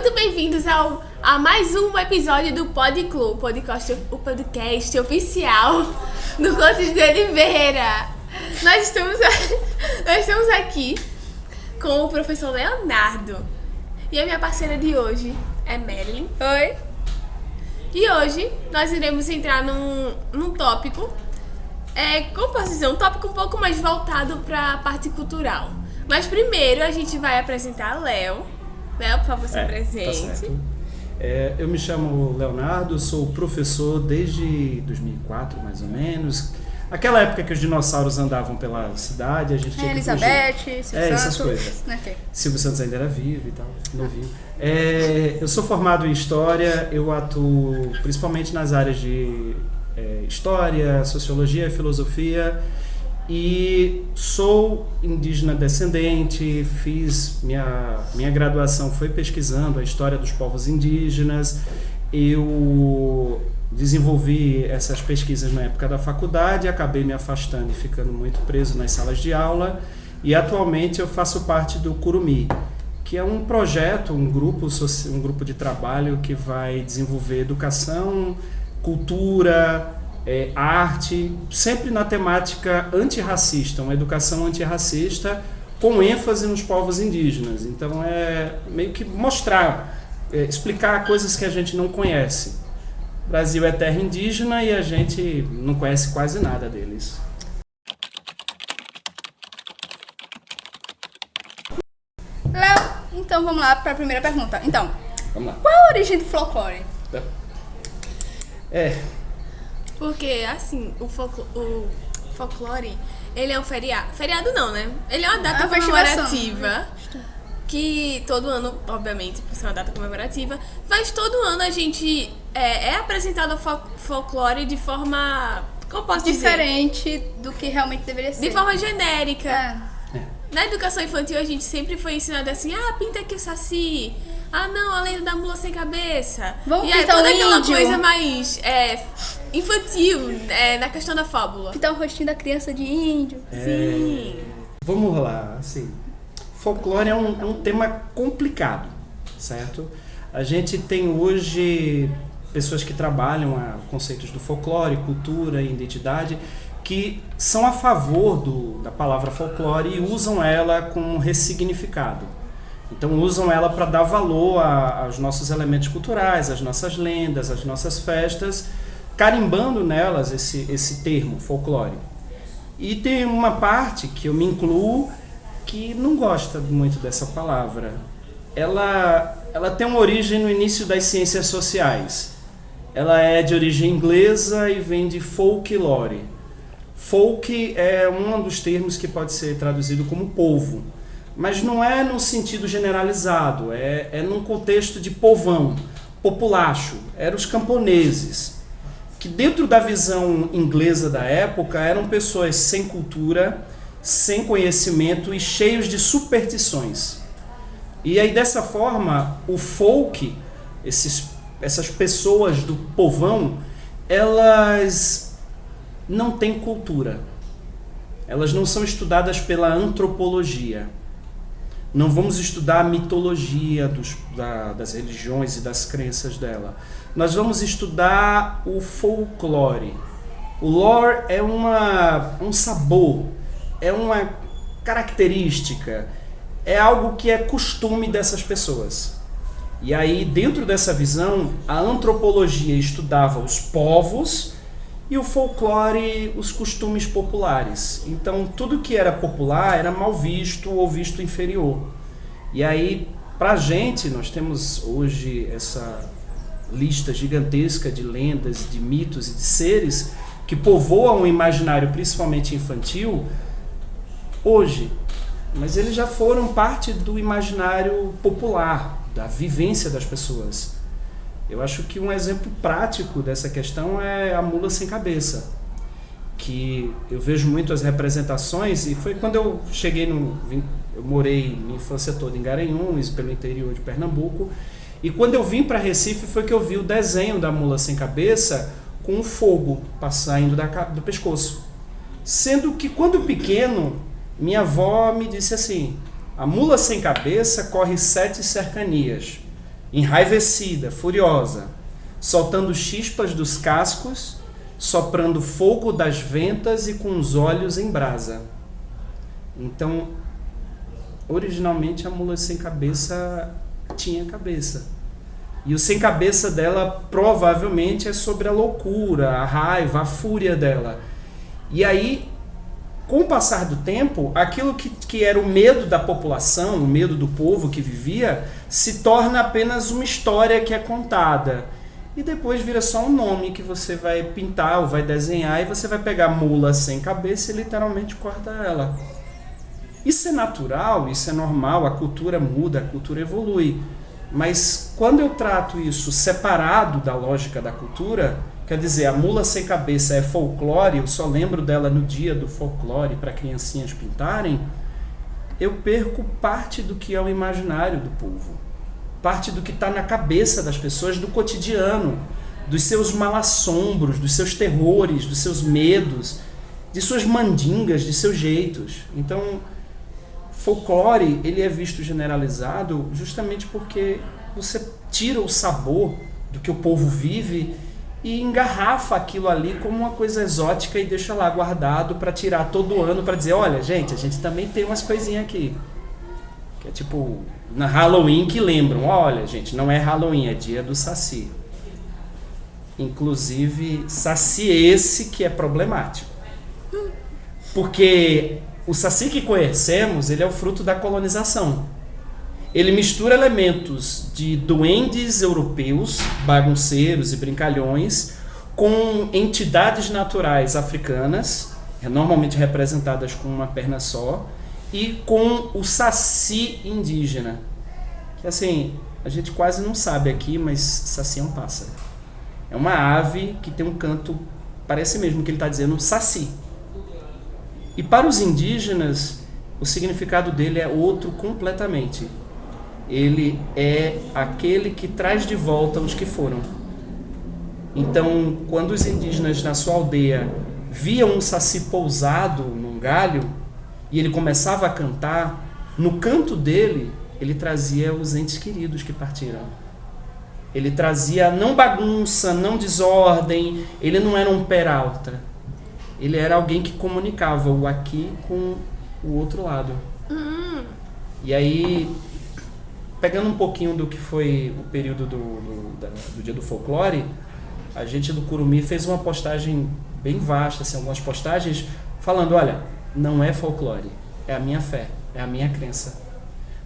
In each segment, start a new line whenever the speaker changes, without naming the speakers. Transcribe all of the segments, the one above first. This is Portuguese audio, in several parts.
muito bem-vindos a mais um episódio do Podclu, o podcast oficial do Couto de Oliveira. Nós estamos aqui com o professor Leonardo e a minha parceira de hoje é Marilyn.
Oi!
E hoje nós iremos entrar num tópico, como posso dizer, um tópico um pouco mais voltado para a parte cultural. Mas primeiro a gente vai apresentar a Léo. Léo, por favor, se apresente.
Tá certo. Eu me chamo Leonardo, sou professor desde 2004, mais ou menos. Aquela época que os dinossauros andavam pela cidade, a gente tinha
Elizabeth, Silvio Santos.
essas coisas.
Okay.
Silvio Santos ainda era vivo e tal, novinho. Eu sou formado em História, eu atuo principalmente nas áreas de História, Sociologia, Filosofia. E sou indígena descendente, fiz minha graduação foi pesquisando a história dos povos indígenas. Eu desenvolvi essas pesquisas na época da faculdade, acabei me afastando e ficando muito preso nas salas de aula, e atualmente eu faço parte do Curumi, que é um projeto, um grupo de trabalho que vai desenvolver educação, cultura, arte, sempre na temática antirracista, uma educação antirracista com ênfase nos povos indígenas. Então é meio que mostrar, explicar coisas que a gente não conhece. O Brasil é terra indígena e a gente não conhece quase nada deles.
Léo, então vamos lá para a primeira pergunta. Então,
Vamos lá.
qual é a origem do folclore?
Porque, assim, o folclore, ele é um feriado. Feriado não, né? Ele é uma data comemorativa que todo ano, obviamente, por ser uma data comemorativa, mas todo ano a gente é apresentado o folclore de forma, como posso dizer?
Diferente do que realmente deveria ser.
De forma genérica. Na educação infantil a gente sempre foi ensinado assim, pinta aqui o saci. Não, a lenda da mula sem cabeça.
Vamos
e aí
pintar
toda
um
aquela
índio.
coisa mais infantil, na questão da fábula.
Pintar o rostinho da criança de índio.
Sim.
Vamos lá, assim, folclore é um tema complicado, certo? A gente tem hoje pessoas que trabalham conceitos do folclore, cultura e identidade, que são a favor da palavra folclore e usam ela com ressignificado. Então usam ela para dar valor aos nossos elementos culturais, às nossas lendas, às nossas festas, carimbando nelas esse termo, folclore. E tem uma parte que eu me incluo que não gosta muito dessa palavra. Ela tem uma origem no início das ciências sociais. Ela é de origem inglesa e vem de folklore. Folk é um dos termos que pode ser traduzido como povo, mas não é no sentido generalizado, é num contexto de povão, populacho, eram os camponeses, que dentro da visão inglesa da época eram pessoas sem cultura, sem conhecimento e cheios de superstições. E aí dessa forma, o folk, essas pessoas do povão, elas não têm cultura. Elas não são estudadas pela antropologia. Não vamos estudar a mitologia das religiões e das crenças dela. Nós vamos estudar o folclore. O lore é um sabor, é uma característica, é algo que é costume dessas pessoas. E aí, dentro dessa visão, a antropologia estudava os povos e o folclore, os costumes populares. Então, tudo que era popular era mal visto ou visto inferior. E aí, pra gente, nós temos hoje essa lista gigantesca de lendas, de mitos e de seres que povoam o imaginário, principalmente infantil, hoje. Mas eles já foram parte do imaginário popular, da vivência das pessoas. Eu acho que um exemplo prático dessa questão é a mula sem cabeça, que eu vejo muito as representações, e foi quando eu cheguei eu morei minha infância toda em Garanhuns, pelo interior de Pernambuco, e quando eu vim para Recife foi que eu vi o desenho da mula sem cabeça com o fogo saindo do pescoço. Sendo que quando pequeno, minha avó me disse assim: a mula sem cabeça corre 7 cercanias. enraivecida, furiosa, soltando chispas dos cascos, soprando fogo das ventas e com os olhos em brasa. Então, originalmente a mula sem cabeça tinha cabeça. E o sem cabeça dela provavelmente é sobre a loucura, a raiva, a fúria dela. E aí, com o passar do tempo, aquilo que era o medo da população, o medo do povo que vivia, se torna apenas uma história que é contada. E depois vira só um nome que você vai pintar ou vai desenhar e você vai pegar mula sem cabeça e literalmente cortar ela. Isso é natural, isso é normal, a cultura muda, a cultura evolui. Mas quando eu trato isso separado da lógica da cultura, quer dizer, a mula sem cabeça é folclore, eu só lembro dela no dia do folclore para criancinhas pintarem, eu perco parte do que é o imaginário do povo. Parte do que está na cabeça das pessoas, do cotidiano, dos seus mal-assombros, dos seus terrores, dos seus medos, de suas mandingas, de seus jeitos. Então, folclore, ele é visto generalizado justamente porque você tira o sabor do que o povo vive e engarrafa aquilo ali como uma coisa exótica e deixa lá guardado para tirar todo ano, para dizer, olha, gente, a gente também tem umas coisinhas aqui. Que é tipo, na Halloween que lembram, olha, gente, não é Halloween, é dia do Saci. Inclusive, Saci esse que é problemático. Porque o Saci que conhecemos, ele é o fruto da colonização. Ele mistura elementos de duendes europeus, bagunceiros e brincalhões, com entidades naturais africanas, normalmente representadas com uma perna só, e com o Saci indígena. Que assim, a gente quase não sabe aqui, mas Saci é um pássaro. É uma ave que tem um canto, parece mesmo que ele está dizendo Saci. E para os indígenas, o significado dele é outro completamente. Ele é aquele que traz de volta os que foram. Então, quando os indígenas na sua aldeia viam um Saci pousado num galho, e ele começava a cantar, no canto dele, ele trazia os entes queridos que partiram. Ele trazia não bagunça, não desordem, ele não era um peralta. Ele era alguém que comunicava o aqui com o outro lado. E aí, pegando um pouquinho do que foi o período do Dia do Folclore, a gente do Curumim fez uma postagem bem vasta, assim, algumas postagens, falando, olha, não é folclore, é a minha fé, é a minha crença.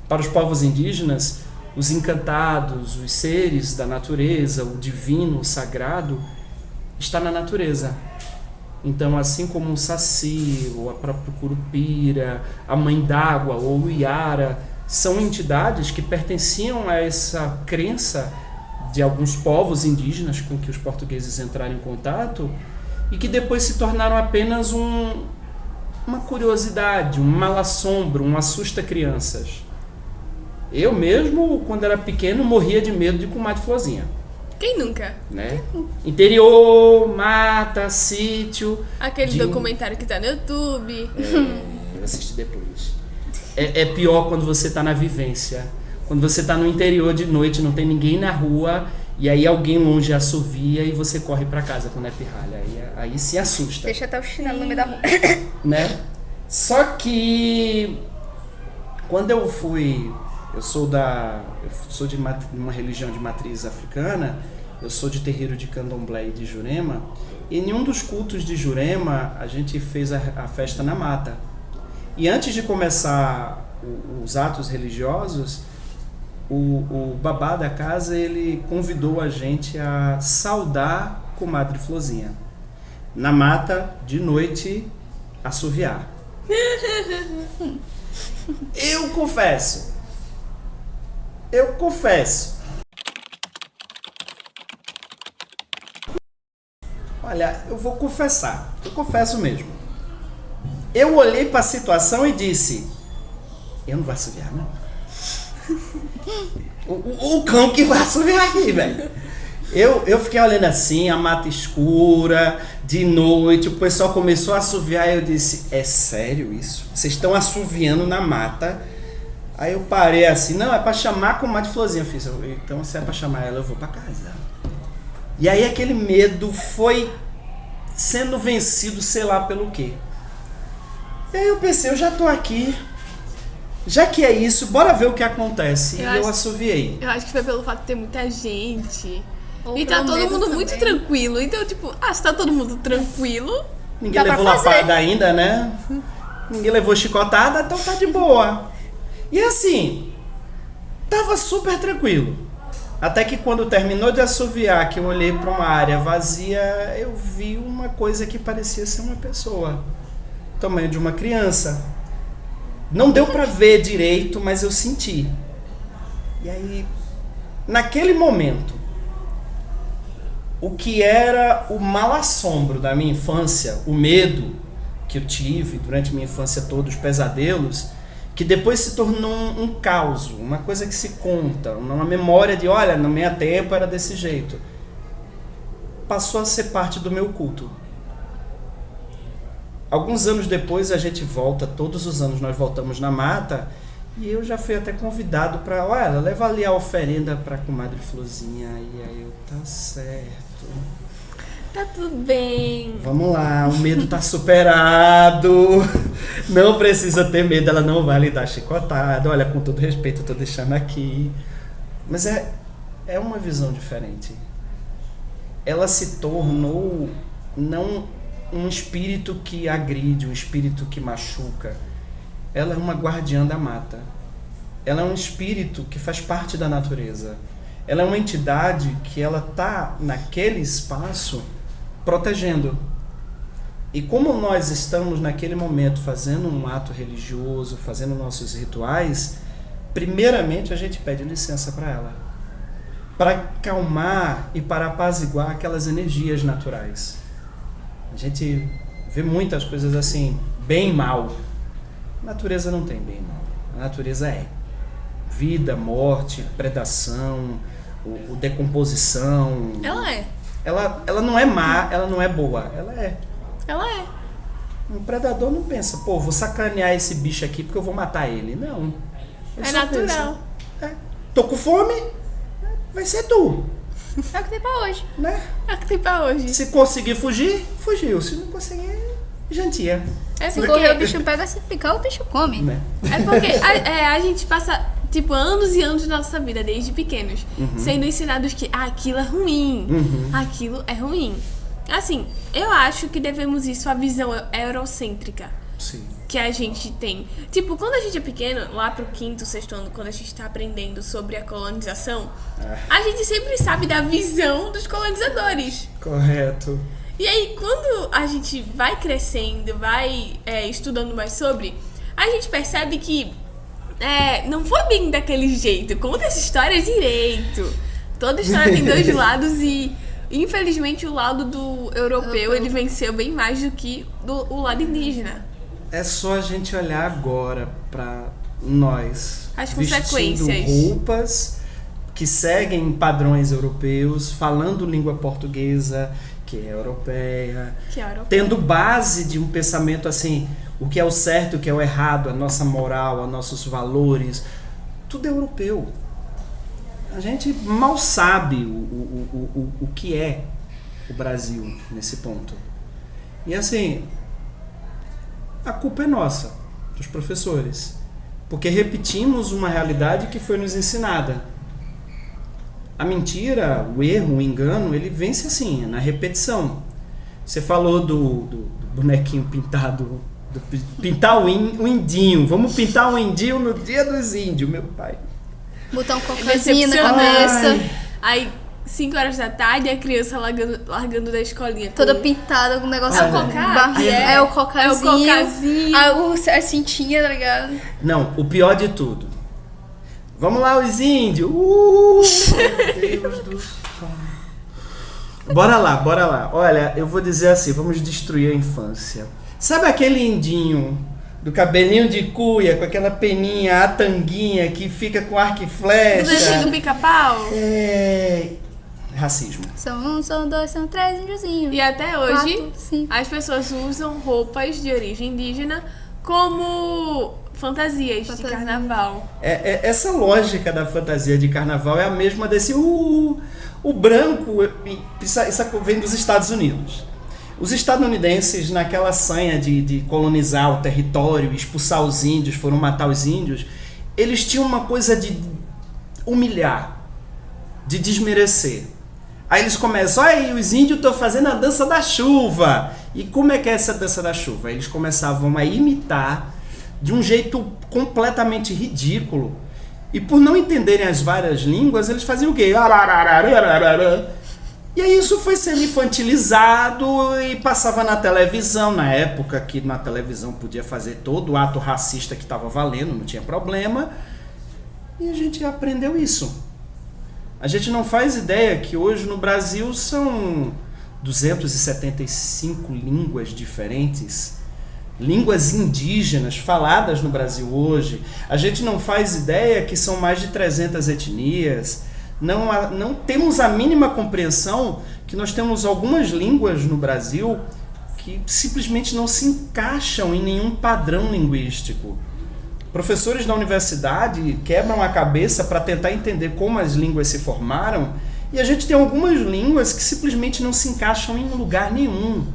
Para os povos indígenas, os encantados, os seres da natureza, o divino, o sagrado, está na natureza. Então, assim como o Saci, ou a própria Curupira, a Mãe d'Água ou o Iara, são entidades que pertenciam a essa crença de alguns povos indígenas com que os portugueses entraram em contato e que depois se tornaram apenas uma curiosidade, um mal-assombro, um assusta-crianças. Eu mesmo, quando era pequeno, morria de medo de comadre Florzinha.
Quem nunca?
Né? Interior, mata, sítio.
Aquele documentário que tá no YouTube.
Eu assisti depois. É pior quando você tá na vivência. Quando você tá no interior de noite, não tem ninguém na rua, e aí alguém longe assovia e você corre pra casa quando é pirralha. Aí se assusta.
Deixa até o chinelo no meio da rua.
Né? Só que quando eu fui... Eu sou de uma religião de matriz africana, eu sou de terreiro de Candomblé e de Jurema, e em um dos cultos de Jurema a gente fez a festa na mata. E antes de começar os atos religiosos, o babá da casa, ele convidou a gente a saudar comadre Florzinha. Na mata, de noite, assoviar. Eu confesso. Olha, eu vou confessar. Eu confesso mesmo. Eu olhei para a situação e disse, eu não vou assoviar, não. O cão que vai assoviar aqui, velho. Eu fiquei olhando assim, a mata escura, de noite, o pessoal começou a assoviar e eu disse, é sério isso? Vocês estão assoviando na mata Aí eu parei assim, não, é pra chamar a comadre Florzinha. Eu fiz, então se é pra chamar ela, eu vou pra casa. E aí aquele medo foi sendo vencido, sei lá pelo quê. E aí eu pensei, eu já tô aqui, já que é isso, bora ver o que acontece. Eu assoviei.
Eu acho que foi pelo fato de ter muita gente.
Ou
E tá
pelo
todo
medo
mundo
também.
muito tranquilo. Então, tipo, se tá todo mundo tranquilo...
Ninguém
Dá pra
levou
fazer.
lapada ainda, né? Ninguém levou chicotada, então tá de boa. E assim, tava super tranquilo. Até que quando terminou de assoviar, que eu olhei pra uma área vazia, eu vi uma coisa que parecia ser uma pessoa. Tamanho de uma criança. Não deu pra ver direito, mas eu senti. E aí, naquele momento, o que era o mal assombro da minha infância, o medo que eu tive durante minha infância toda, os pesadelos, que depois se tornou um caos, uma coisa que se conta, uma memória de, olha, no meu tempo era desse jeito, passou a ser parte do meu culto. Alguns anos depois a gente volta, todos os anos nós voltamos na mata, e eu já fui até convidado para, olha, leva ali a oferenda para comadre Florzinha, e aí eu, tá certo.
Tá tudo bem.
Vamos lá, o medo tá superado. Não precisa ter medo, ela não vai lhe dar chicotada. Olha, com todo respeito, eu tô deixando aqui. Mas é uma visão diferente. Ela se tornou não um espírito que agride, um espírito que machuca. Ela é uma guardiã da mata. Ela é um espírito que faz parte da natureza. Ela é uma entidade que ela tá naquele espaço protegendo. E como nós estamos naquele momento fazendo um ato religioso, fazendo nossos rituais, primeiramente a gente pede licença para ela, para acalmar e para apaziguar aquelas energias naturais. A gente vê muitas coisas assim, bem e mal. A natureza não tem bem e mal. A natureza é vida, morte, predação, decomposição.
Ela é.
Ela não é má, ela não é boa, ela é.
Ela é.
Um predador não pensa, pô, vou sacanear esse bicho aqui porque eu vou matar ele. Não. Ele
É
só
natural.
pensa, tô com fome, vai ser tu,
É o que tem pra hoje.
né?
É o que tem pra hoje.
Se conseguir fugir, fugiu. Se não conseguir, jantia.
É
Se
porque,
correr, o bicho pega, se ficar, o bicho come.
Né?
é porque a gente passa, tipo, anos e anos da nossa vida, desde pequenos, sendo ensinados que aquilo é ruim, aquilo é ruim. Assim, eu acho que devemos isso à visão eurocêntrica
Sim.
que a gente tem. Tipo, quando a gente é pequeno, lá pro 5º, 6º ano, quando a gente tá aprendendo sobre a colonização, a gente sempre sabe da visão dos colonizadores.
Correto.
E aí, quando a gente vai crescendo, vai estudando mais sobre, a gente percebe que não foi bem daquele jeito. Conta essa história direito. Toda história tem dois lados e, infelizmente, o lado do europeu, ele venceu bem mais do que o lado indígena.
É só a gente olhar agora para nós
As
vestindo
consequências.
roupas que seguem padrões europeus, falando língua portuguesa, que é europeia, tendo base de um pensamento assim, o que é o certo, o que é o errado, a nossa moral, os nossos valores, tudo é europeu. A gente mal sabe o que é o Brasil nesse ponto. E assim, a culpa é nossa, dos professores, porque repetimos uma realidade que foi nos ensinada. A mentira, o erro, o engano, ele vence assim, na repetição. Você falou do bonequinho pintado, pintar o indinho. Vamos pintar um indinho no dia dos índios, meu pai.
Botar um cocazinho na cabeça.
Aí, 5 horas da tarde, a criança largando da escolinha.
Toda pintada com um negócio.
É o cocá?
É o cocazinho.
É o cocazinho.
A cintinha, tá ligado?
Não, o pior de tudo. Vamos lá, os índios. Meu Deus do céu. Bora lá. Olha, eu vou dizer assim, vamos destruir a infância. Sabe aquele indinho do cabelinho de cuia, com aquela peninha, a tanguinha, que fica com arco e flecha?
Do desenho do pica-pau?
Racismo.
São 1, são 2, são 3 índiozinhos.
E até hoje,
4, 5.
as pessoas usam roupas de origem indígena como fantasias de carnaval.
Essa lógica da fantasia de carnaval é a mesma desse o branco, isso vem dos Estados Unidos. Os estadunidenses, naquela sanha de colonizar o território, expulsar os índios, foram matar os índios, eles tinham uma coisa de humilhar, de desmerecer. Aí eles começam, olha aí, os índios estão fazendo a dança da chuva. E como é que é essa dança da chuva? Eles começavam a imitar de um jeito completamente ridículo. E por não entenderem as várias línguas, eles faziam o quê? E aí isso foi sendo infantilizado e passava na televisão, na época que na televisão podia fazer todo o ato racista que estava valendo, não tinha problema. E a gente aprendeu isso. A gente não faz ideia que hoje no Brasil são 275 línguas diferentes, línguas indígenas faladas no Brasil hoje. A gente não faz ideia que são mais de 300 etnias. Não temos a mínima compreensão que nós temos algumas línguas no Brasil que simplesmente não se encaixam em nenhum padrão linguístico. Professores da universidade quebram a cabeça para tentar entender como as línguas se formaram, e a gente tem algumas línguas que simplesmente não se encaixam em lugar nenhum.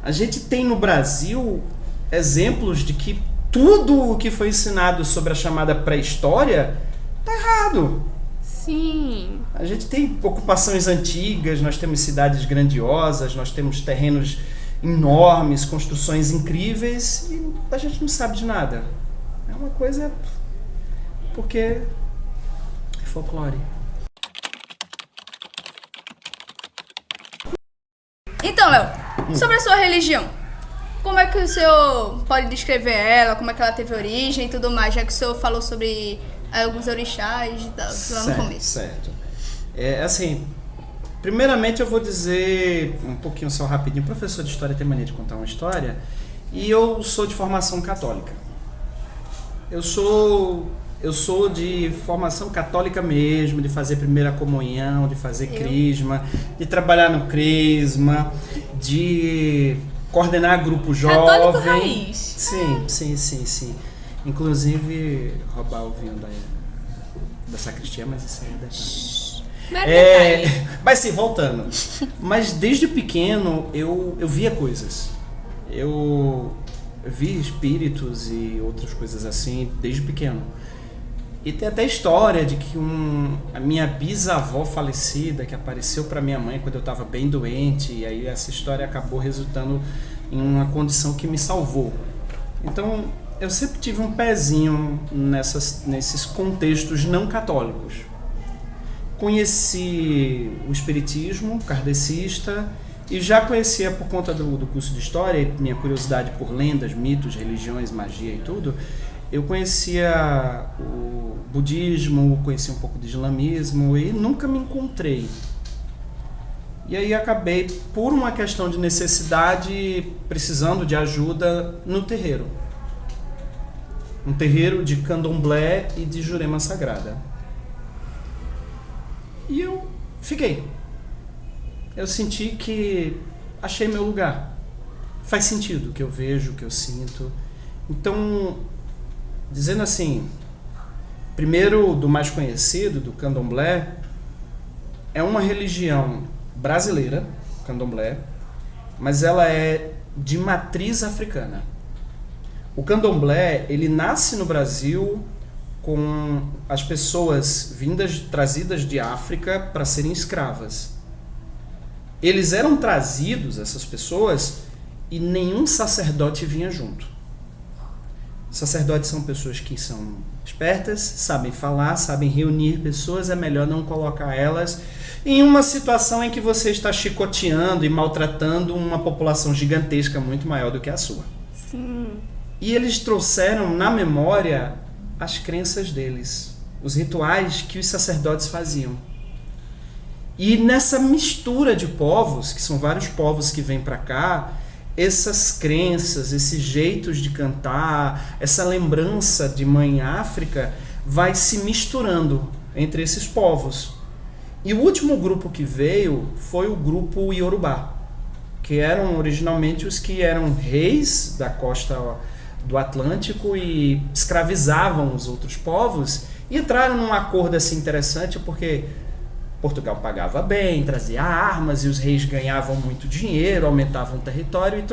A gente tem no Brasil exemplos de que tudo o que foi ensinado sobre a chamada pré-história está errado.
Sim.
A gente tem ocupações antigas, nós temos cidades grandiosas, nós temos terrenos enormes, construções incríveis, e a gente não sabe de nada. É uma coisa porque é folclore.
Então, Léo, sobre a sua religião, como é que o senhor pode descrever ela, como é que ela teve origem e tudo mais, já que o senhor falou sobre alguns orixás e tal, lá no começo.
Certo. Assim, primeiramente eu vou dizer um pouquinho só rapidinho. O professor de história tem mania de contar uma história, e eu sou de formação católica. Eu sou de formação católica mesmo, de fazer primeira comunhão, de fazer crisma, de trabalhar no crisma, de coordenar grupo jovem.
Católico raiz.
Sim. Inclusive roubar o vinho da sacristia, mas isso aí é detalhe. Mas sim, voltando. Mas desde pequeno eu via coisas. Eu vi espíritos e outras coisas assim desde pequeno. E tem até história de que a minha bisavó falecida, que apareceu para minha mãe quando eu estava bem doente, e aí essa história acabou resultando em uma condição que me salvou. Então, eu sempre tive um pezinho nesses contextos não católicos. Conheci o espiritismo kardecista e já conhecia por conta do curso de história, minha curiosidade por lendas, mitos, religiões, magia e tudo. Eu conhecia o budismo, conhecia um pouco de islamismo e nunca me encontrei. E aí acabei, por uma questão de necessidade, precisando de ajuda no terreiro. Um terreiro de candomblé e de jurema sagrada. E eu fiquei. Eu senti que achei meu lugar. Faz sentido o que eu vejo, o que eu sinto. Então, dizendo assim, primeiro do mais conhecido, do candomblé, é uma religião brasileira, candomblé, mas ela é de matriz africana. O candomblé, ele nasce no Brasil com as pessoas trazidas de África para serem escravas. Eles eram trazidos, essas pessoas, e nenhum sacerdote vinha junto. Sacerdotes são pessoas que são espertas, sabem falar, sabem reunir pessoas, é melhor não colocar elas em uma situação em que você está chicoteando e maltratando uma população gigantesca muito maior do que a sua.
Sim.
E eles trouxeram na memória as crenças deles, os rituais que os sacerdotes faziam. E nessa mistura de povos, que são vários povos que vêm para cá, essas crenças, esses jeitos de cantar, essa lembrança de Mãe África vai se misturando entre esses povos. E o último grupo que veio foi o grupo Iorubá, que eram originalmente os que eram reis da costa do Atlântico e escravizavam os outros povos, e entraram num acordo assim interessante, porque Portugal pagava bem, trazia armas e os reis ganhavam muito dinheiro, aumentavam o território e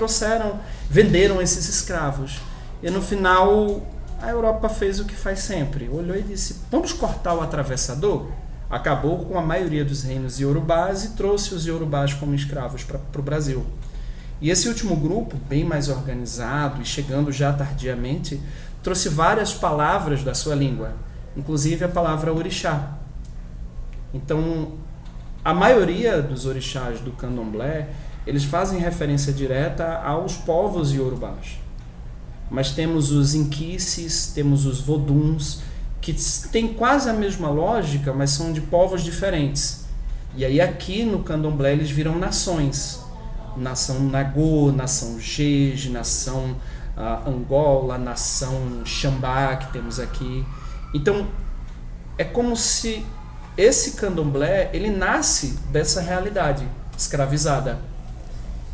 venderam esses escravos. E no final a Europa fez o que faz sempre, olhou e disse: vamos cortar o atravessador? Acabou com a maioria dos reinos iorubás e trouxe os iorubás como escravos para o Brasil. E esse último grupo, bem mais organizado e chegando já tardiamente, trouxe várias palavras da sua língua, inclusive a palavra orixá. Então, a maioria dos orixás do candomblé, eles fazem referência direta aos povos iorubás. Mas temos os inquices, temos os voduns, que têm quase a mesma lógica, mas são de povos diferentes. E aí aqui no candomblé eles viram nações. Nação Nagô, nação Jeje, nação Angola, nação Xambá, que temos aqui. Então, é como se esse candomblé, ele nasce dessa realidade escravizada.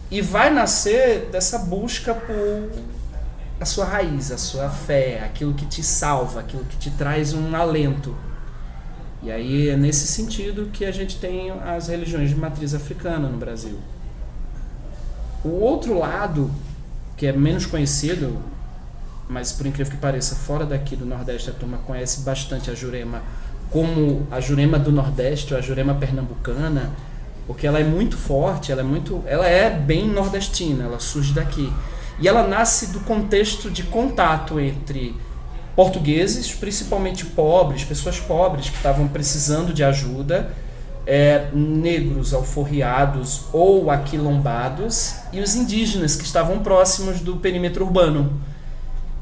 E vai nascer dessa busca por a sua raiz, a sua fé, aquilo que te salva, aquilo que te traz um alento. E aí é nesse sentido que a gente tem as religiões de matriz africana no Brasil. O outro lado, que é menos conhecido, mas por incrível que pareça, fora daqui do Nordeste a turma conhece bastante a Jurema, como a Jurema do Nordeste ou a Jurema pernambucana, porque ela é muito forte, ela é bem nordestina, ela surge daqui. E ela nasce do contexto de contato entre portugueses, principalmente pobres, pessoas pobres que estavam precisando de ajuda, negros alforriados ou aquilombados, e os indígenas que estavam próximos do perímetro urbano.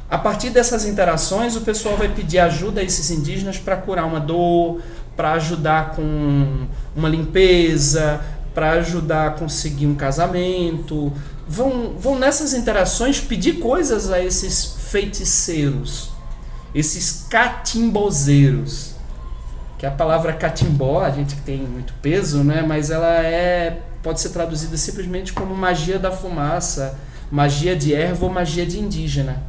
A partir dessas interações, o pessoal vai pedir ajuda a esses indígenas para curar uma dor, para ajudar com uma limpeza, para ajudar a conseguir um casamento. Vão nessas interações pedir coisas a esses feiticeiros, esses catimbozeiros. Que a palavra catimbó, a gente que tem muito peso, né? Mas ela pode ser traduzida simplesmente como magia da fumaça, magia de erva ou magia de indígena.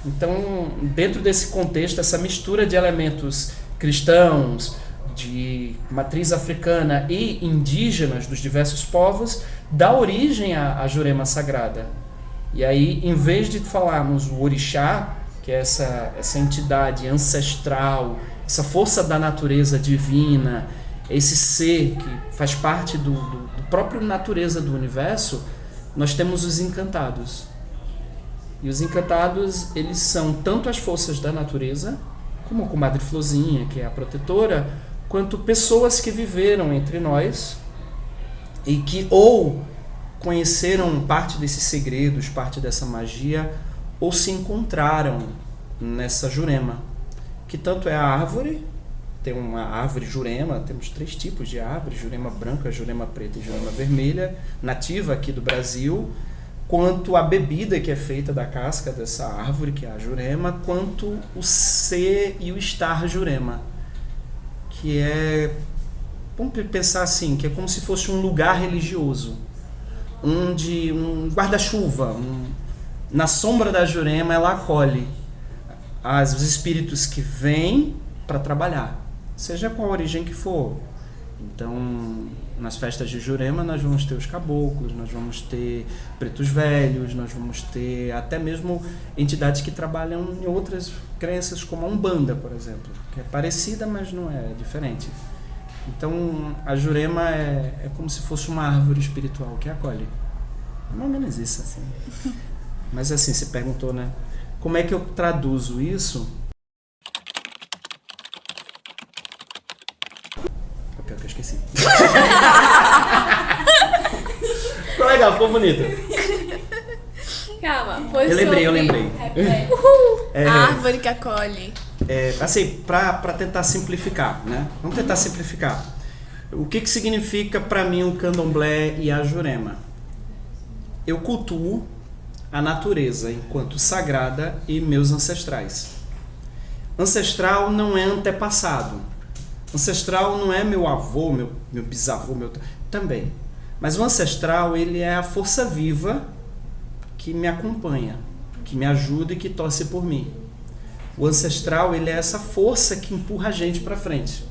Então, dentro desse contexto, essa mistura de elementos cristãos, de matriz africana e indígenas dos diversos povos, dá origem à Jurema Sagrada. E aí, em vez de falarmos o orixá, que é essa entidade ancestral, essa força da natureza divina, esse ser que faz parte do próprio natureza do universo, nós temos os encantados. E os encantados, eles são tanto as forças da natureza, como a comadre Florzinha, que é a protetora, quanto pessoas que viveram entre nós e que ou conheceram parte desses segredos, parte dessa magia, ou se encontraram nessa Jurema, que tanto é a árvore, tem uma árvore Jurema, temos 3 tipos de árvore, Jurema branca, Jurema preta e Jurema vermelha, nativa aqui do Brasil, quanto a bebida que é feita da casca dessa árvore, que é a Jurema, quanto o ser e o estar Jurema, que vamos pensar assim, que é como se fosse um lugar religioso, onde um guarda-chuva, na sombra da Jurema ela acolhe os espíritos que vêm para trabalhar, seja com a origem que for. Então, nas festas de Jurema nós vamos ter os caboclos, nós vamos ter pretos velhos, nós vamos ter até mesmo entidades que trabalham em outras crenças, como a Umbanda, por exemplo, que é parecida, mas não é diferente. Então, a Jurema é como se fosse uma árvore espiritual que acolhe. É mais ou menos isso, assim. Mas assim, você perguntou, né? Como é que eu traduzo isso? Pior que eu esqueci. Ficou legal, ficou bonito.
Calma,
eu lembrei.
A árvore que acolhe.
Assim, para tentar simplificar, né? Vamos tentar simplificar. O que significa para mim o candomblé e a Jurema? Eu cultuo a natureza enquanto sagrada e meus ancestrais. Ancestral não é antepassado. Ancestral não é meu avô, meu bisavô, também. Mas o ancestral, ele é a força viva que me acompanha. que me ajuda e que torce por mim. O ancestral, ele é essa força que empurra a gente para frente.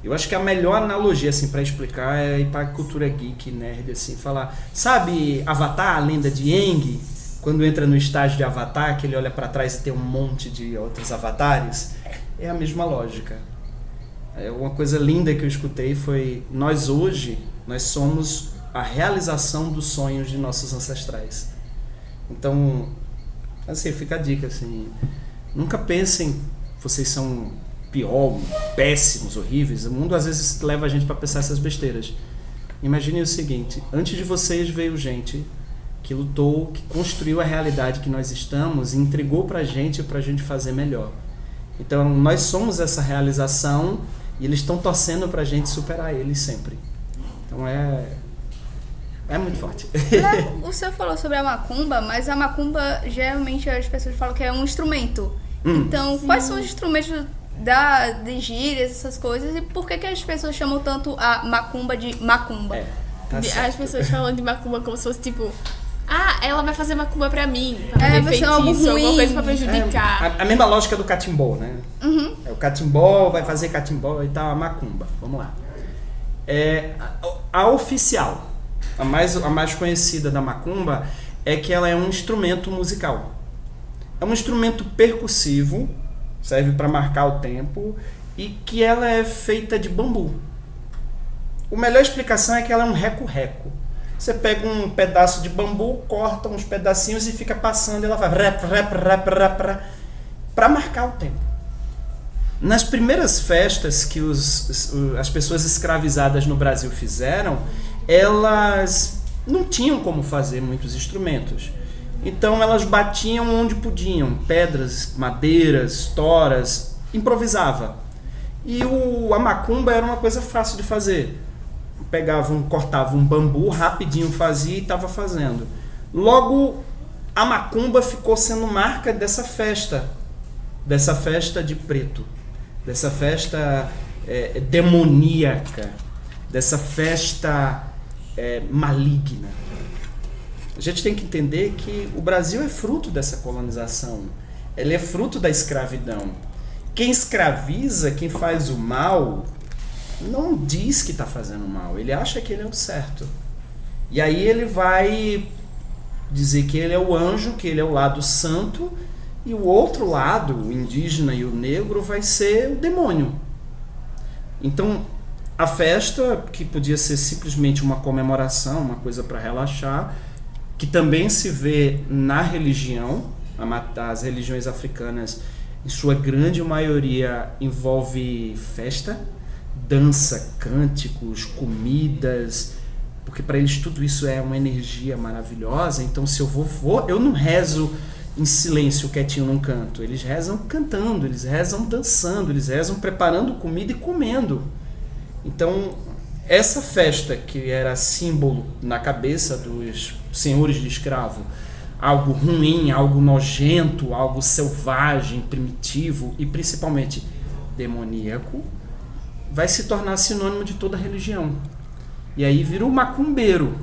Eu acho que a melhor analogia assim para explicar é ir para a cultura geek, nerd, assim, falar, sabe Avatar, a lenda de Aang, quando entra no estágio de Avatar, que ele olha para trás e tem um monte de outros avatares? É a mesma lógica. Uma coisa linda que eu escutei foi, nós somos a realização dos sonhos de nossos ancestrais. Então, assim, fica a dica, assim, nunca pensem vocês são pior, péssimos, horríveis. O mundo às vezes leva a gente para pensar essas besteiras. Imaginem o seguinte, antes de vocês veio gente que lutou, que construiu a realidade que nós estamos e entregou pra gente fazer melhor. Então nós somos essa realização e eles estão torcendo pra gente superar eles sempre. Então é muito forte.
O senhor falou sobre a macumba, mas a macumba geralmente as pessoas falam que é um instrumento. Então, sim. Quais são os instrumentos de gírias, essas coisas, e por que as pessoas chamam tanto a macumba de macumba?
As pessoas falam de macumba como se fosse tipo, ela vai fazer macumba pra mim, pra fazer feitiço, alguma coisa pra prejudicar.
A mesma lógica do catimbó, né?
Uhum.
O catimbó vai fazer catimbó e tal, a macumba. Vamos lá. A oficial, a mais conhecida da macumba, é que ela é um instrumento musical. É um instrumento percussivo, serve para marcar o tempo, e que ela é feita de bambu. A melhor explicação é que ela é um reco-reco. Você pega um pedaço de bambu, corta uns pedacinhos e fica passando, e ela vai para marcar o tempo. Nas primeiras festas que as pessoas escravizadas no Brasil fizeram, elas não tinham como fazer muitos instrumentos. Então elas batiam onde podiam, pedras, madeiras, toras, improvisava. E a macumba era uma coisa fácil de fazer. Cortava um bambu, rapidinho fazia e estava fazendo. Logo, a macumba ficou sendo marca dessa festa de preto, dessa festa demoníaca, dessa festa maligna. A gente tem que entender que o Brasil é fruto dessa colonização. Ele é fruto da escravidão. Quem escraviza, quem faz o mal, não diz que está fazendo mal. Ele acha que ele é o certo. E aí ele vai dizer que ele é o anjo, que ele é o lado santo, e o outro lado, o indígena e o negro, vai ser o demônio. Então, a festa, que podia ser simplesmente uma comemoração, uma coisa para relaxar, que também se vê na religião, as religiões africanas, em sua grande maioria, envolve festa, dança, cânticos, comidas, porque para eles tudo isso é uma energia maravilhosa. Então, se eu não rezo em silêncio, quietinho num canto. Eles rezam cantando, eles rezam dançando, eles rezam preparando comida e comendo. Então, essa festa que era símbolo na cabeça dos senhores de escravo, algo ruim, algo nojento, algo selvagem, primitivo e principalmente demoníaco, vai se tornar sinônimo de toda religião. E aí vira um macumbeiro.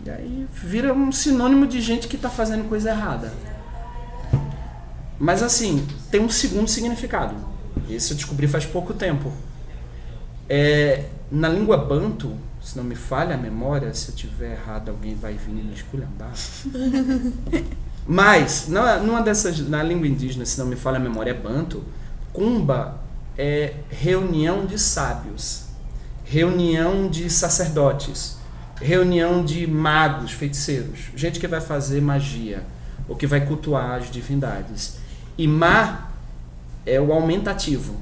E aí vira um sinônimo de gente que está fazendo coisa errada. Mas assim, tem um segundo significado. Esse eu descobri faz pouco tempo. Na língua banto, se não me falha a memória, se eu tiver errado alguém vai vir me esculhambar. Mas, na língua indígena, se não me falha a memória, é banto. Cumba é reunião de sábios, reunião de sacerdotes, reunião de magos, feiticeiros, gente que vai fazer magia, ou que vai cultuar as divindades. E ma é o aumentativo.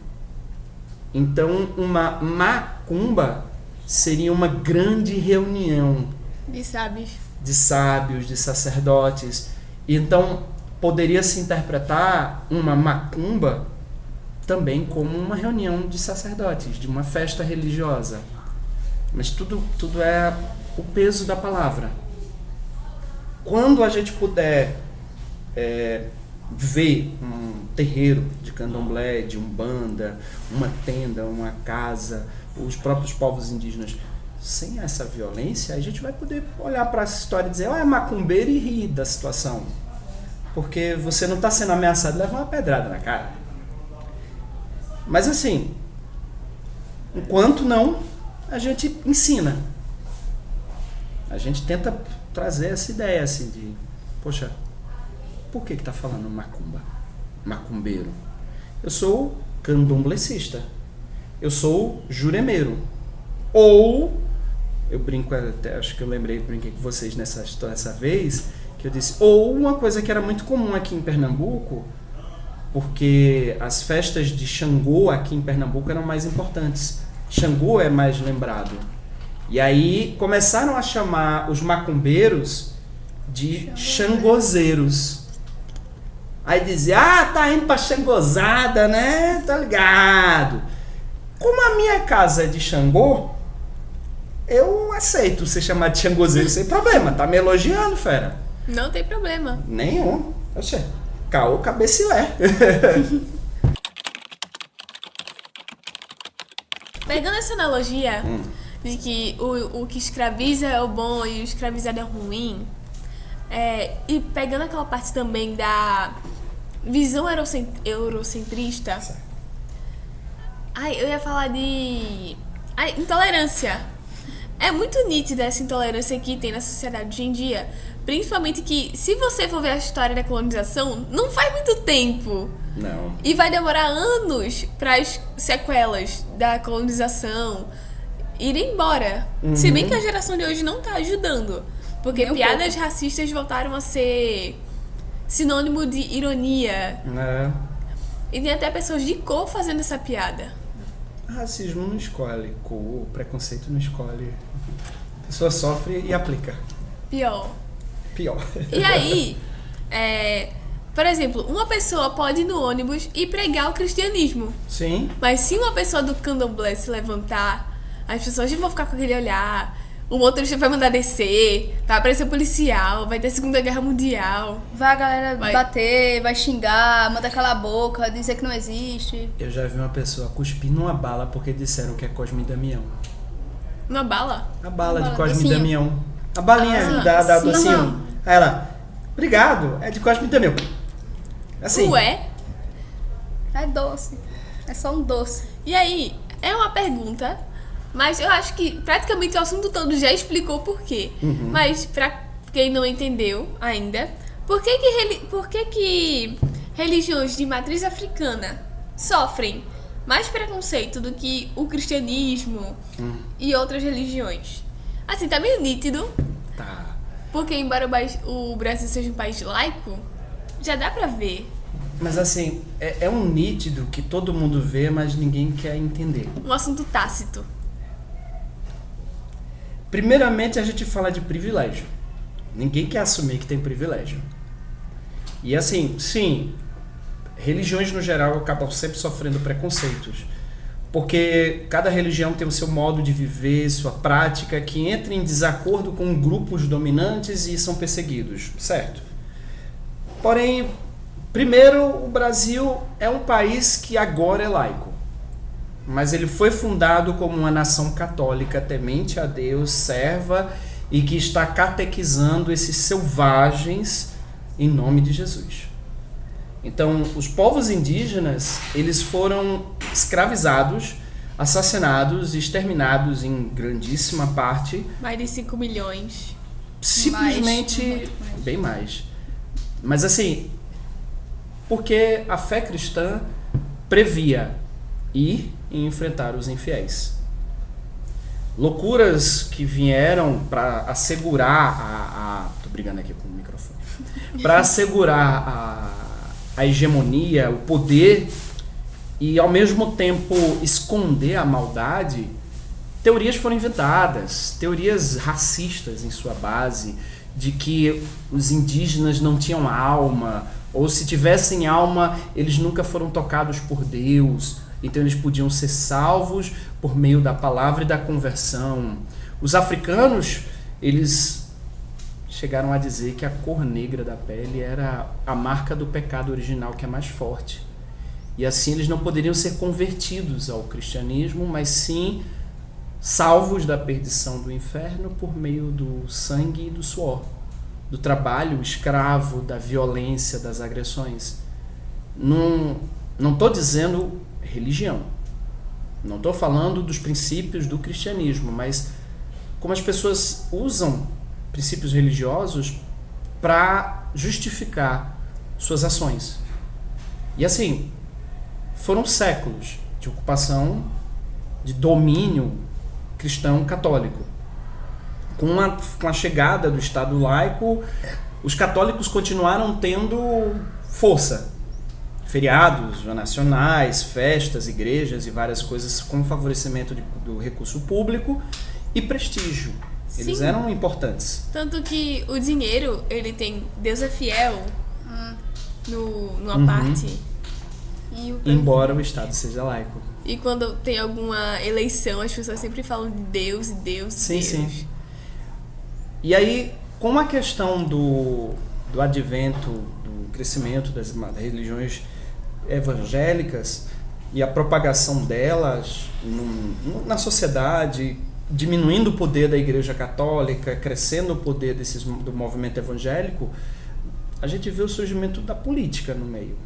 Então, uma macumba seria uma grande reunião
de sábios,
de sacerdotes. Então, poderia se interpretar uma macumba também como uma reunião de sacerdotes, de uma festa religiosa. Mas tudo é o peso da palavra. Quando a gente puder ver um terreiro de candomblé, de umbanda, uma tenda, uma casa, os próprios povos indígenas sem essa violência, a gente vai poder olhar para essa história e dizer, é macumbeiro e rir da situação. Porque você não está sendo ameaçado de levar uma pedrada na cara. Mas assim, enquanto não, a gente ensina. A gente tenta trazer essa ideia assim de, poxa, por que tá falando macumbeiro? Eu sou candomblessista. Eu sou juremeiro. Ou, eu brinco até, acho que eu brinquei com vocês nessa vez, que eu disse, ou uma coisa que era muito comum aqui em Pernambuco, porque as festas de Xangô aqui em Pernambuco eram mais importantes. Xangô é mais lembrado. E aí começaram a chamar os macumbeiros de xangozeiros. Aí dizia, tá indo pra xangozada, né? Tá ligado. Como a minha casa é de Xangô, eu aceito ser chamado de xangozeiro sem problema. Tá me elogiando, fera?
Não tem problema.
Nenhum. Oxê, caô cabecilé.
Pegando essa analogia de que o que escraviza é o bom e o escravizado é ruim, e pegando aquela parte também da visão eurocentrista, eu ia falar de intolerância. É muito nítida essa intolerância que tem na sociedade hoje em dia. Principalmente que, se você for ver a história da colonização, não faz muito tempo.
Não.
E vai demorar anos para as sequelas da colonização irem embora. Se bem que a geração de hoje não tá ajudando. Porque piadas racistas voltaram a ser sinônimo de ironia. E tem até pessoas de cor fazendo essa piada.
Racismo não escolhe cor, preconceito não escolhe. A pessoa sofre e aplica.
Pior.
E
aí, por exemplo, uma pessoa pode ir no ônibus e pregar o cristianismo.
Sim.
Mas se uma pessoa do candomblé se levantar, as pessoas já vão ficar com aquele olhar, o motorista vai mandar descer, vai aparecer policial, vai ter Segunda Guerra Mundial.
Vai a galera bater, vai xingar, manda calar a boca, dizer que não existe.
Eu já vi uma pessoa cuspir numa bala porque disseram que é Cosme e Damião.
Uma bala?
A bala de Cosme e Damião. A balinha da docinho. Aí ela, obrigado, é de Cosme e Damião. Assim.
Ué?
É doce. É só um doce.
E aí, é uma pergunta, mas eu acho que praticamente o assunto todo já explicou por quê. Mas pra quem não entendeu ainda, por que que religiões de matriz africana sofrem mais preconceito do que o cristianismo e outras religiões? Assim, tá meio nítido.
Tá.
Porque embora o Brasil seja um país laico, já dá pra ver.
Mas assim, é um nítido que todo mundo vê, mas ninguém quer entender.
Um assunto tácito.
Primeiramente, a gente fala de privilégio. Ninguém quer assumir que tem privilégio. E assim, sim, religiões no geral acabam sempre sofrendo preconceitos. Porque cada religião tem o seu modo de viver, sua prática, que entra em desacordo com grupos dominantes e são perseguidos, certo? Porém, primeiro, o Brasil é um país que agora é laico. Mas ele foi fundado como uma nação católica, temente a Deus, serva e que está catequizando esses selvagens em nome de Jesus. Então, os povos indígenas, eles foram escravizados, assassinados e exterminados em grandíssima parte.
Mais de 5 milhões.
Simplesmente, bem mais. Mas assim, porque a fé cristã previa ir e enfrentar os infiéis. Loucuras que vieram para assegurar tô brigando aqui com o microfone. Para assegurar a hegemonia, o poder e ao mesmo tempo esconder a maldade, teorias foram inventadas, teorias racistas em sua base, de que os indígenas não tinham alma, ou se tivessem alma, eles nunca foram tocados por Deus, então eles podiam ser salvos por meio da palavra e da conversão. Os africanos, eles chegaram a dizer que a cor negra da pele era a marca do pecado original, que é mais forte. E assim eles não poderiam ser convertidos ao cristianismo, mas sim salvos da perdição do inferno por meio do sangue e do suor, do trabalho escravo, da violência, das agressões. Não estou dizendo religião, não estou falando dos princípios do cristianismo, mas como as pessoas usam princípios religiosos para justificar suas ações. E assim, foram séculos de ocupação, de domínio cristão católico. Com a chegada do Estado laico, os católicos continuaram tendo força. Feriados nacionais, festas, igrejas e várias coisas com favorecimento do recurso público e prestígio. Eles
Sim.
eram importantes.
Tanto que o dinheiro, ele tem Deus é fiel numa parte.
Embora o Estado seja laico.
E quando tem alguma eleição, as pessoas sempre falam de Deus, Deus,
Sim,
Deus.
sim. E aí, com a questão do advento, do crescimento das religiões evangélicas e a propagação delas na sociedade, diminuindo o poder da Igreja Católica, crescendo o poder do movimento evangélico, a gente vê o surgimento da política no meio.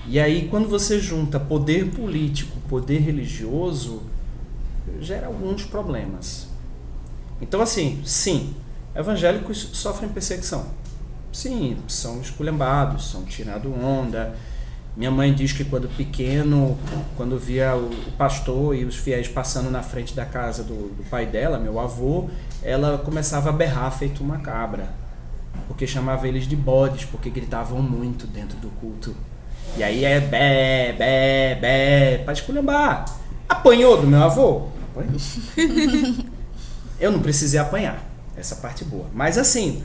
E aí, quando você junta poder político, poder religioso, gera alguns problemas. Então, assim, sim, evangélicos sofrem perseguição. Sim, são esculhambados, são tirados onda. Minha mãe diz que quando pequeno, quando via o pastor e os fiéis passando na frente da casa do pai dela, meu avô, ela começava a berrar feito uma cabra. Porque chamava eles de bodes, porque gritavam muito dentro do culto. E aí é bé, bé, bé, pra esculhambar. Apanhou do meu avô? Apanhou. Eu não precisei apanhar, essa parte boa. Mas assim,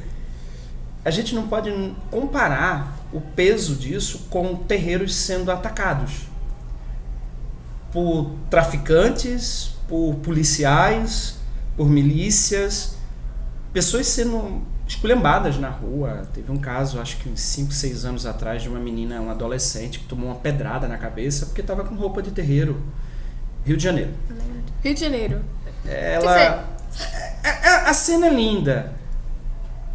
a gente não pode comparar o peso disso com terreiros sendo atacados por traficantes, por policiais, por milícias, pessoas sendo esculhambadas na rua. Teve um caso, acho que uns 5, 6 anos atrás, de uma menina, um adolescente, que tomou uma pedrada na cabeça porque estava com roupa de terreiro. Rio de Janeiro.
Rio de Janeiro.
A cena é linda.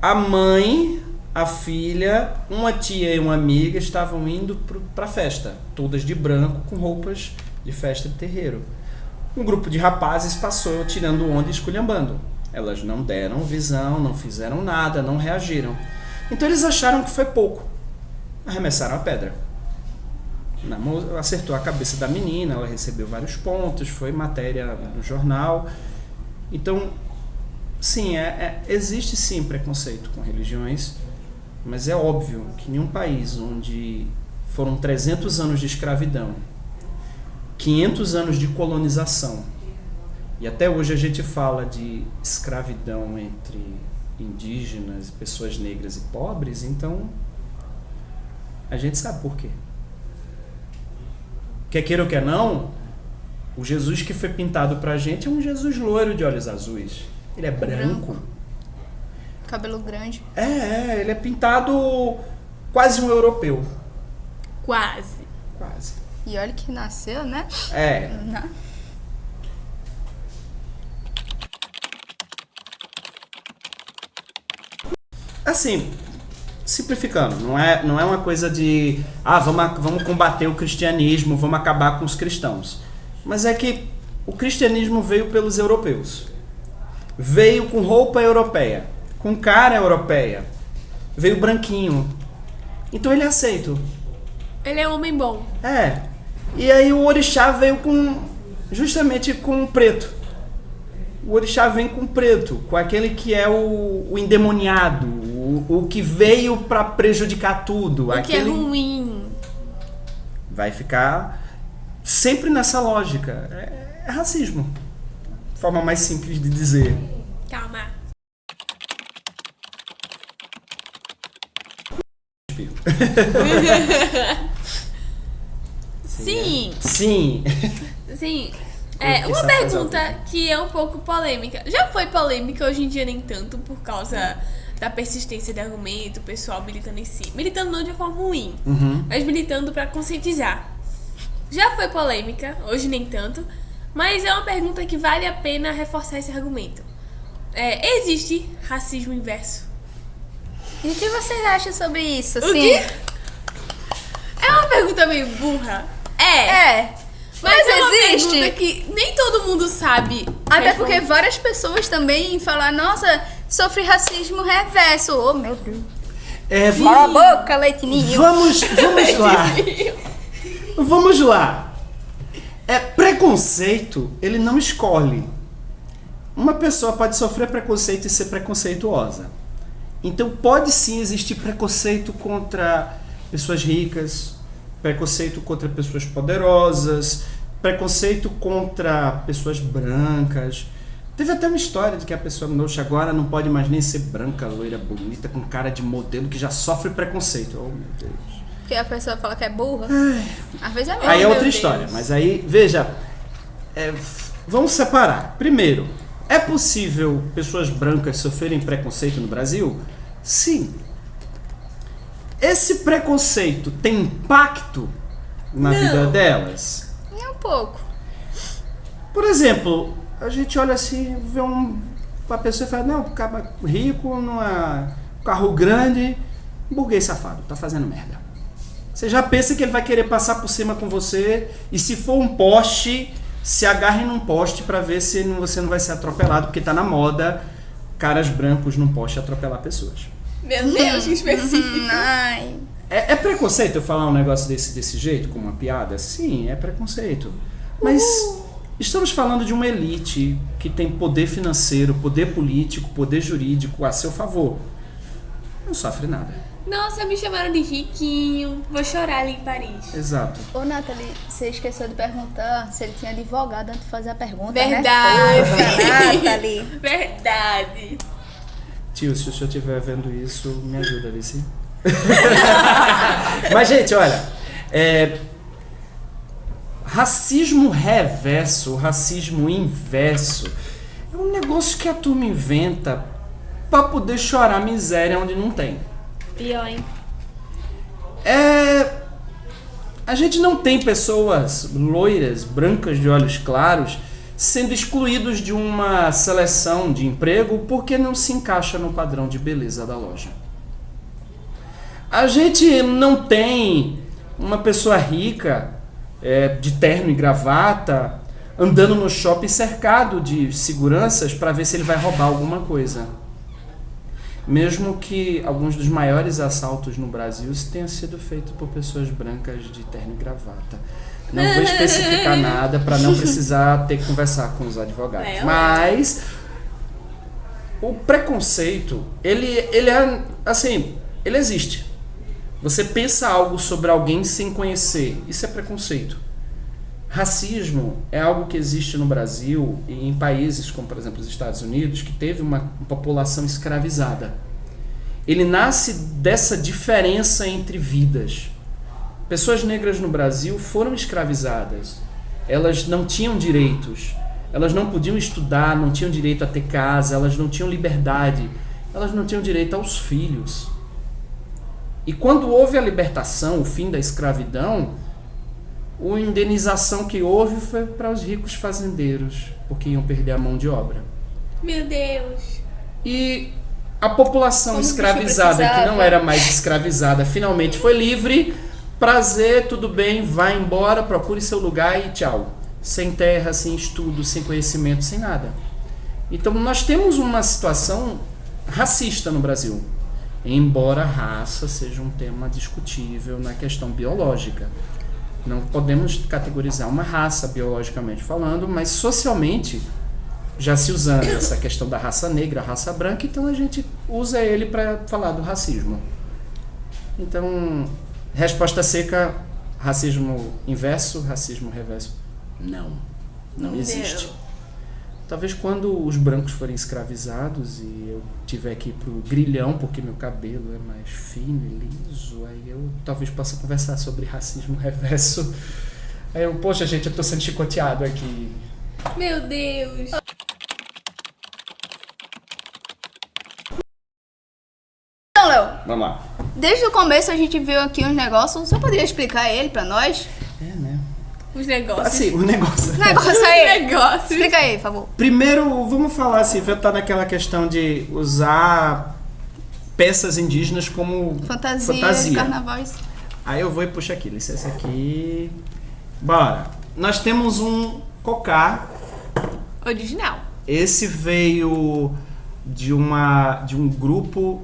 A mãe, a filha, uma tia e uma amiga estavam indo para a festa, todas de branco, com roupas de festa de terreiro. Um grupo de rapazes passou tirando onda e esculhambando. Elas não deram visão, não fizeram nada, não reagiram. Então eles acharam que foi pouco. Arremessaram a pedra. Acertou a cabeça da menina, ela recebeu vários pontos, foi matéria no jornal. Então, sim, existe sim preconceito com religiões, mas é óbvio que em um país onde foram 300 anos de escravidão, 500 anos de colonização, e até hoje a gente fala de escravidão entre indígenas, pessoas negras e pobres, então a gente sabe por quê. Quer queira ou quer não, o Jesus que foi pintado pra gente é um Jesus loiro de olhos azuis. Ele é branco.
Cabelo grande.
Ele é pintado quase um europeu.
Quase.
E olha que nasceu, né?
Assim, simplificando, não é uma coisa de vamos combater o cristianismo, vamos acabar com os cristãos. Mas é que o cristianismo veio pelos europeus. Veio com roupa europeia, com cara europeia. Veio branquinho. Então ele é aceito.
Ele é um homem bom.
E aí o orixá veio justamente com o preto. O orixá vem com o preto, com aquele que é o endemoniado, o que veio para prejudicar tudo.
Que é ruim.
Vai ficar sempre nessa lógica. É racismo. Forma mais simples de dizer.
Calma. Sim. Uma pergunta que é um pouco polêmica. Já foi polêmica, hoje em dia nem tanto, por causa da persistência de argumento, o pessoal militando em si. Militando não de forma ruim, mas militando pra conscientizar. Já foi polêmica, hoje nem tanto, Mas é uma pergunta que vale a pena reforçar esse argumento. Existe racismo inverso?
E o que vocês acham sobre isso?
O quê? É uma pergunta meio burra. Mas é uma
existe.
pergunta que nem todo mundo sabe.
Até porque várias pessoas também falam, nossa, sofre racismo reverso. Oh, meu Deus. Cala a boca, leitinho.
Vamos lá. Vamos lá. Preconceito, ele não escolhe. Uma pessoa pode sofrer preconceito e ser preconceituosa. Então pode sim existir preconceito contra pessoas ricas, preconceito contra pessoas poderosas, preconceito contra pessoas brancas. Teve até uma história de que a pessoa agora não pode mais nem ser branca, loira, bonita, com cara de modelo, que já sofre preconceito. Oh, meu Deus.
Porque a pessoa fala que é burra. Às vezes é mesmo.
Aí é outra história, mas aí, veja, vamos separar. Primeiro, é possível pessoas brancas sofrerem preconceito no Brasil? Sim. Esse preconceito tem impacto na vida delas?
Nem um pouco.
Por exemplo, a gente olha assim, vê uma pessoa e fala, não, cara rico, carro grande, burguês safado, tá fazendo merda. Você já pensa que ele vai querer passar por cima com você, e se for um poste, se agarre num poste para ver se você não vai ser atropelado, porque tá na moda caras brancos num poste atropelar pessoas.
Meu Deus, que específico.
Ai.
É preconceito eu falar um negócio desse jeito, com uma piada? Sim, é preconceito. Mas estamos falando de uma elite que tem poder financeiro, poder político, poder jurídico a seu favor. Não sofre nada.
Nossa, me chamaram de riquinho. Vou chorar ali em Paris.
Exato.
Ô, Nathalie, você esqueceu de perguntar se ele tinha advogado antes de fazer a pergunta,
Verdade.
né? Nathalie.
Verdade.
Tio, se o senhor estiver vendo isso, me ajuda, vê se. Mas, gente, olha. Racismo reverso, racismo inverso, é um negócio que a turma inventa pra poder chorar miséria onde não tem.
Pior, hein?
A gente não tem pessoas loiras, brancas de olhos claros, sendo excluídos de uma seleção de emprego porque não se encaixa no padrão de beleza da loja. A gente não tem uma pessoa rica, de terno e gravata, andando no shopping cercado de seguranças para ver se ele vai roubar alguma coisa. Mesmo que alguns dos maiores assaltos no Brasil tenham sido feitos por pessoas brancas de terno e gravata. Não vou especificar nada para não precisar ter que conversar com os advogados. Mas o preconceito, ele existe. Você pensa algo sobre alguém sem conhecer. Isso é preconceito. Racismo é algo que existe no Brasil e em países como, por exemplo, os Estados Unidos, que teve uma população escravizada. Ele nasce dessa diferença entre vidas. Pessoas negras no Brasil foram escravizadas. Elas não tinham direitos. Elas não podiam estudar, não tinham direito a ter casa, elas não tinham liberdade. Elas não tinham direito aos filhos. E quando houve a libertação, o fim da escravidão, a indenização que houve foi para os ricos fazendeiros, porque iam perder a mão de obra.
Meu Deus.
E a população escravizada, que não era mais escravizada, finalmente foi livre. Prazer, tudo bem, vai embora, procure seu lugar e tchau. Sem terra, sem estudo, sem conhecimento, sem nada. Então nós temos uma situação racista no Brasil. Embora a raça seja um tema discutível na questão biológica. Não podemos categorizar uma raça biologicamente falando, mas socialmente já se usando essa questão da raça negra, a raça branca, então a gente usa ele para falar do racismo. Então, resposta seca, racismo inverso, racismo reverso, não existe. Talvez quando os brancos forem escravizados e eu tiver que ir pro grilhão, porque meu cabelo é mais fino e liso, aí eu talvez possa conversar sobre racismo reverso. Aí eu, poxa gente, eu tô sendo chicoteado aqui.
Meu Deus.
Então, Léo,
Vamos lá.
desde o começo a gente viu aqui uns negócios, você poderia explicar ele pra nós?
Né?
Os negócios.
Assim, o negócio.
Negócio aí.
Negócio.
Explica aí, por favor.
Primeiro, vamos falar assim, vai estar naquela questão de usar peças indígenas como
Fantasia. Carnavais.
Aí eu vou e puxo aqui, licença aqui. Bora. Nós temos um cocá.
Original.
Esse veio de um grupo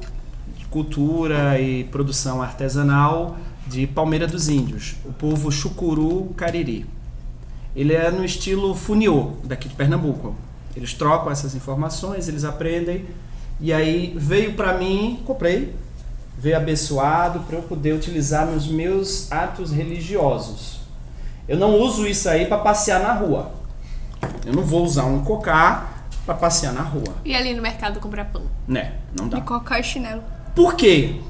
de cultura e produção artesanal de Palmeira dos Índios, o povo Chucuru Cariri. Ele é no estilo funiô, daqui de Pernambuco. Eles trocam essas informações, eles aprendem, e aí veio para mim, comprei, veio abençoado para eu poder utilizar nos meus atos religiosos. Eu não uso isso aí para passear na rua. Eu não vou usar um cocá para passear na rua.
E ali no mercado comprar pão.
Né, não dá.
De cocá e chinelo.
Por quê?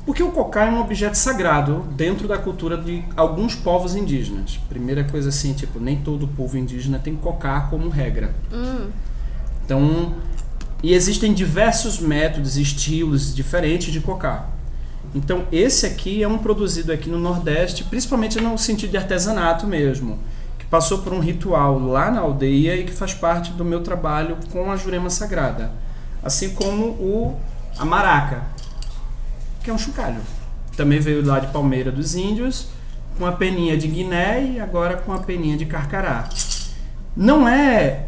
Porque o cocá é um objeto sagrado dentro da cultura de alguns povos indígenas. Primeira coisa assim, tipo, nem todo povo indígena tem cocá como regra. Então, e existem diversos métodos, estilos diferentes de cocá. Então, esse aqui é um produzido aqui no Nordeste, principalmente no sentido de artesanato mesmo, que passou por um ritual lá na aldeia e que faz parte do meu trabalho com a Jurema Sagrada. Assim como a maraca, que é um chocalho. Também veio lá de Palmeira dos Índios, com a peninha de Guiné e agora com a peninha de Carcará. Não é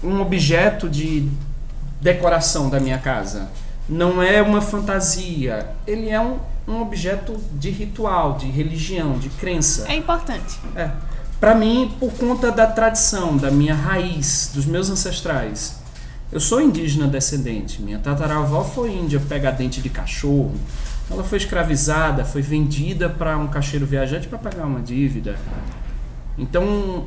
um objeto de decoração da minha casa. Não é uma fantasia. Ele é um objeto de ritual, de religião, de crença.
É importante.
É. Para mim, por conta da tradição, da minha raiz, dos meus ancestrais. Eu sou indígena descendente. Minha tataravó foi índia pegadente de cachorro. Ela foi escravizada, foi vendida para um caixeiro viajante para pagar uma dívida. Então,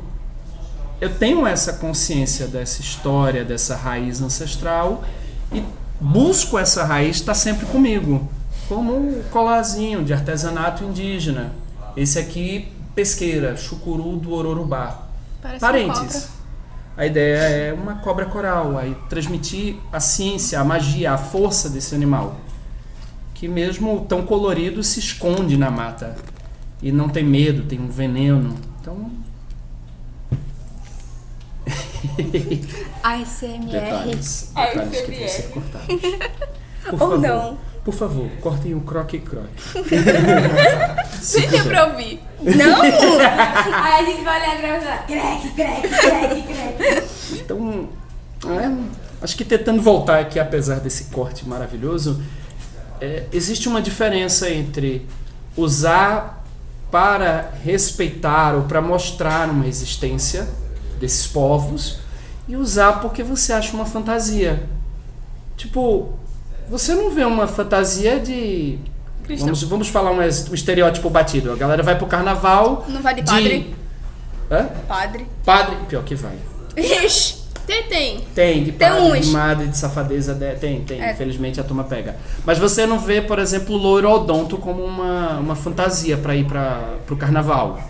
eu tenho essa consciência dessa história, dessa raiz ancestral e busco essa raiz estar sempre comigo, como um colarzinho de artesanato indígena. Esse aqui, pesqueira, chucuru do Ororubá.
Parece
Parentes. A ideia é uma cobra coral, aí transmitir a ciência, a magia, a força desse animal, que mesmo tão colorido se esconde na mata e não tem medo, tem um veneno. Então,
ASMR.
detalhes que vão ser cortados. Por
Ou
favor,
não.
Por favor, cortem o croque-croque.
Nem deu pra ouvir.
Não!
Aí a gente vai olhar a gravação. Creque.
Então, acho que tentando voltar aqui, apesar desse corte maravilhoso, existe uma diferença entre usar para respeitar ou para mostrar uma existência desses povos e usar porque você acha uma fantasia. Tipo, você não vê uma fantasia de... Vamos falar um estereótipo batido. A galera vai pro carnaval...
Não vai de padre?
Hã?
Padre.
Padre, pior que vai.
Ixi.
Tem, de padre,
uns.
de madre, de safadeza, tem.
É.
Infelizmente a turma pega. Mas você não vê, por exemplo, o loiro odonto como uma fantasia pra ir pro carnaval.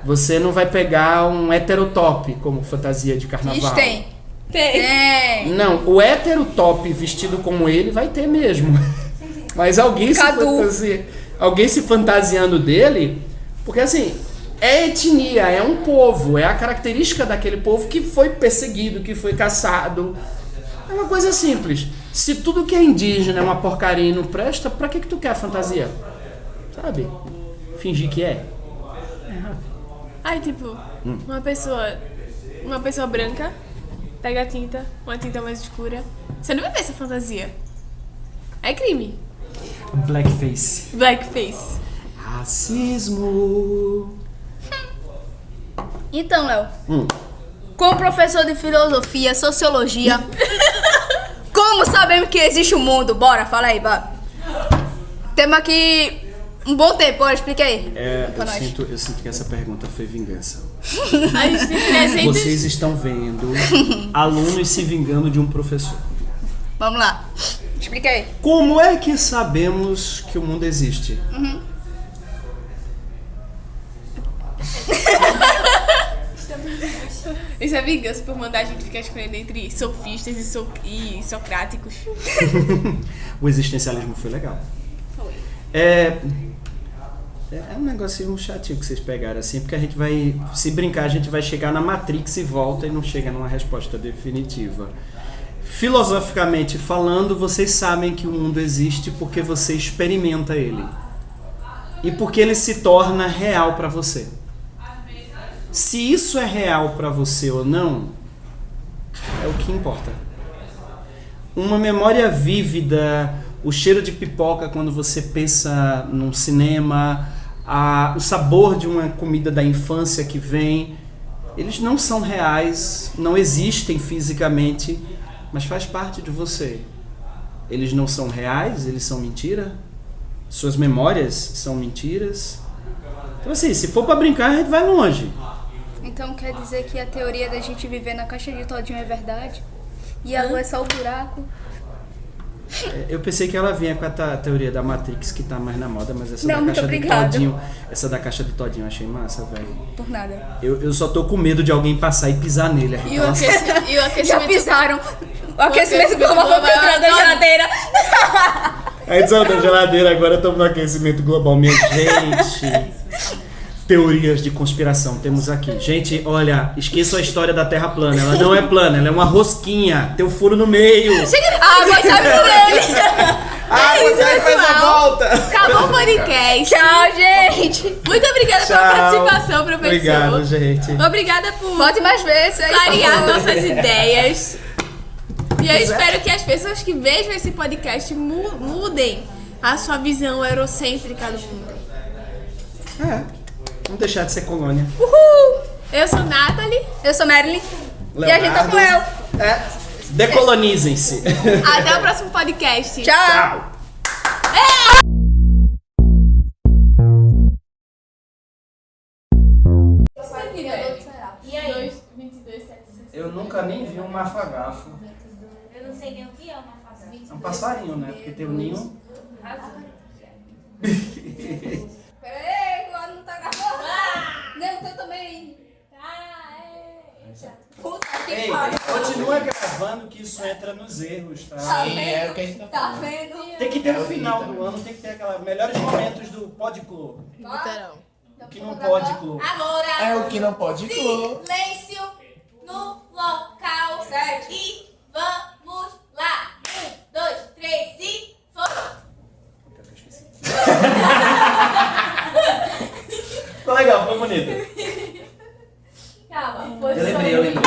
Você não vai pegar um heterotop como fantasia de carnaval.
Ixi, tem.
Não, o heterotop vestido como ele vai ter mesmo. Mas alguém se fantasiando dele, porque assim, é etnia, é um povo, é a característica daquele povo que foi perseguido, que foi caçado. É uma coisa simples. Se tudo que é indígena é uma porcaria e não presta, pra que tu quer a fantasia? Sabe? Fingir que é.
Aí, tipo, uma pessoa branca pega a tinta, uma tinta mais escura. Você não vai ver essa fantasia. É crime.
Blackface.
Blackface.
Racismo.
Então, Léo, como professor de filosofia, sociologia, como sabemos que existe o mundo? Bora, fala aí, bora. Temos aqui um bom tempo, bora, explica aí.
Eu sinto que essa pergunta foi vingança.
A gente tem 300...
Vocês estão vendo alunos se vingando de um professor.
Vamos lá, explica aí.
Como é que sabemos que o mundo existe?
Isso é vingança por mandar a gente ficar escolhendo entre sofistas e socráticos.
O existencialismo foi legal.
Foi.
É um negocinho chatinho que vocês pegaram, assim, porque a gente vai, se brincar, a gente vai chegar na Matrix e volta e não chega numa resposta definitiva. Filosoficamente falando, vocês sabem que o mundo existe porque você experimenta ele. E porque ele se torna real para você. Se isso é real para você ou não, é o que importa. Uma memória vívida, o cheiro de pipoca quando você pensa num cinema, o sabor de uma comida da infância que vem, eles não são reais, não existem fisicamente, mas faz parte de você. Eles não são reais, eles são mentira. Suas memórias são mentiras. Então assim, se for pra brincar, a gente vai longe.
Então quer dizer que a teoria da gente viver na caixa de todinho é verdade? E a lua é só o buraco?
Eu pensei que ela vinha com a teoria da Matrix, que tá mais na moda, mas essa
Não,
da caixa
muito
de
obrigada.
todinho, essa da caixa de todinho eu achei massa, velho.
Por nada.
Eu só tô com medo de alguém passar e pisar nele.
E o aquecimento...
Já pisaram. O aquecimento global foi pra trás da geladeira.
A edição da geladeira, agora estamos no aquecimento global. Minha gente, teorias de conspiração temos aqui. Gente, olha, esqueçam a história da Terra plana. Ela não é plana, ela é uma rosquinha. Tem um furo no meio.
A água sabe por ele.
Você faz a volta.
Acabou o podcast.
Tchau, gente.
Muito obrigada pela participação, professor.
Obrigado, gente.
Obrigada por
Volte mais vezes.
clarear nossas ideias. E eu espero que as pessoas que vejam esse podcast mudem a sua visão eurocêntrica do mundo.
Vamos deixar de ser colônia.
Uhul.
Eu sou Nathalie.
Eu sou Marilyn. E a gente tá com o El.
Decolonizem-se.
Até o próximo podcast.
Tchau.
Tchau.
E aí?
Eu nunca nem vi um mafagafo.
Eu não sei nem o que é uma fazenda.
É um passarinho, né? Porque tem o ninho.
Peraí, o ano não tá gravando. Não, eu também. Puta que
Ei,
pariu.
continua gravando que isso entra nos erros, tá?
Tá
É o que a gente tá
Tá
falando.
vendo?
Tem que ter no final do ano, tem que ter aqueles melhores momentos do Podclô. O que não pode, Clô.
Agora,
É o que não pode clô.
silêncio no local.
Certo.
E vamos lá. 1, 2, 3 e foi.
Ficou legal, ficou bonito.
Calma.
Eu lembrei.